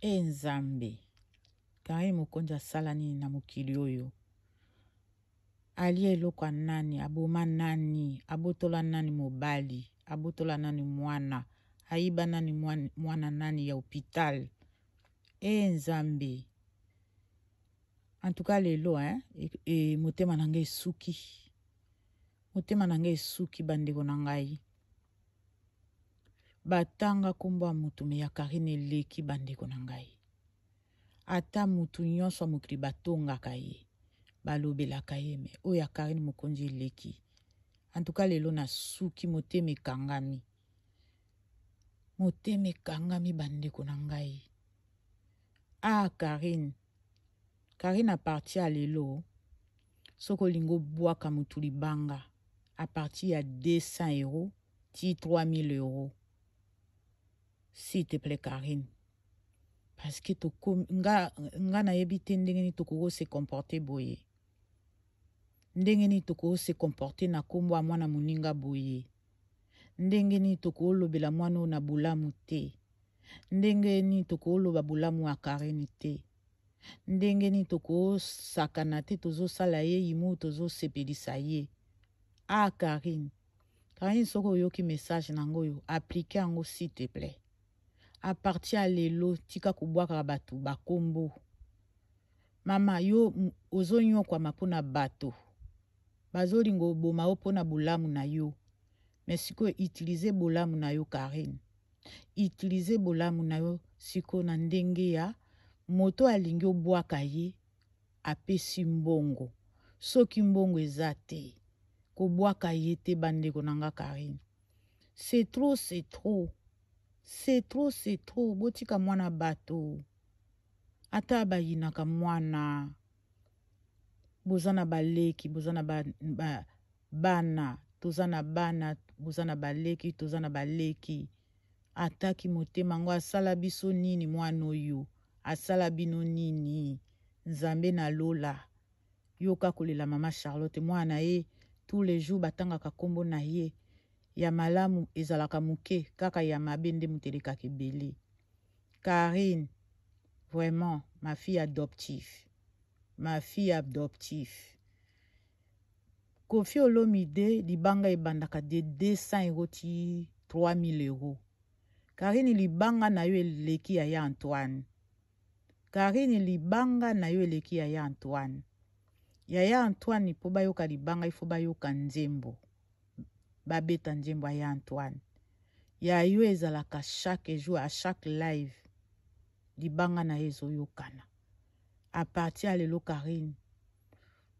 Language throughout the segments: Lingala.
Nzambe Karine mokonzi asala nini na mokili oyo? Ali eloko nani, aboma nani, abotola nani mobali, abotola nani mwana, aiba nani mwana nani ya hôpital. Nzambe. En tout cas lelo motema na ngai suki. Motema na ngai suki bandeko na ngai. Batanga kombo mutu me ya Karine leki bandeko na ngai. Ata mutu nyonso mokili batongaka ye. Balobelaka ye me oya Karine mokonzi leki. En tout cas lelo na suki motema ekangami. Motema ekangami bandeko na ngai. Ah Karine. Karine a parti à lelo. Soko lingo boaka mutu libanga. A partir ya 200 euros. Ti 3000 euros. S'il te plaît Karine. Parce que nga na yebite ndengeni toko se comporter boye. Ndengeni toko se comporter na kombo a mwana muninga boye. Ndengeni toko lobela mwana na bulamu te. Ndengeni toko loba bulamu a Karine te. Ndengeni toko sakana te tozo sala ye yimu tozo sepelisa ye. Ah Karine. Karine soko yoki message nangoyo. Appliquez ango s'il te plaît. A partir à lelo tika kubwaka batu bakombo. Mama yo ozo nyo kwa mapona bato. Bazo ringo boma opona bulamu na yo. Mais siko utiliser bulamu na yo Karine. Utiliser bulamu na yo siko na ndenge ya moto alingi obwaka ye apesi mbongo. Soki mbongo ezate kobwaka ye te bandeko nanga Karine. C'est trop, c'est trop. C'est trop, c'est trop. Botika mwana bato. Ata bayinaka mwana. Bozana baleki, bozana bana. Tozana bana, bozana baleki, tozana baleki. Ataki motema ngo asala biso nini mwana oyo. Asala bino nini. Nzambe na lola. Yoka kolela mama Charlotte. Mwana ye, tous les jours batanga kakombo na ye. Ya malamu ezalaka muke kaka ya mabende muteleka kebele. Karine, vraiment, ma fille adoptive. Ma fille adoptive. Kofi Olomide, libanga ebandaka de 200 euros ti 3000 euros. Karine libanga na yo eleki ya Antoine. Karine libanga na yo eleki ya Antoine. Ya Antoine po bayoka libanga ifo bayoka nzembo. Babeta nzembo ya Antoine. Ya yo ezalaka chaque jour, à chaque live. Libanga na ezo yokana. A partir à lelo Karine.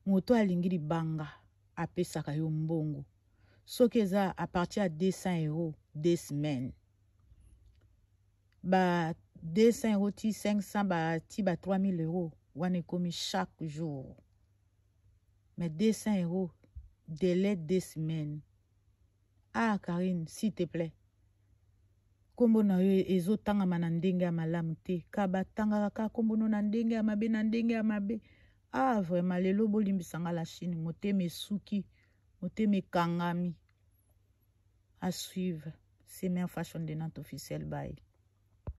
Moto alingi libanga. Apesaka yo mbongo. Soki eza à partir à 200 euros, 2 semaines. Ba 200 euros, ti 500, ba 3000 euros. Wane komi chaque jour. Mais 200 euros, délai 2 semaines. Ah Karine, s'il te plaît. Kombo na yo ezo tanga manandenge ya malamu te. Kaba tanga ka kombo no na ndenge ya mabe na ndenge ya mabe. Ah vraiment lelo bolimbisanga la Chine. Moteme suki. Moteme kangami. À suivre. C'est Mère Fashion de Nantes officiel. Bye.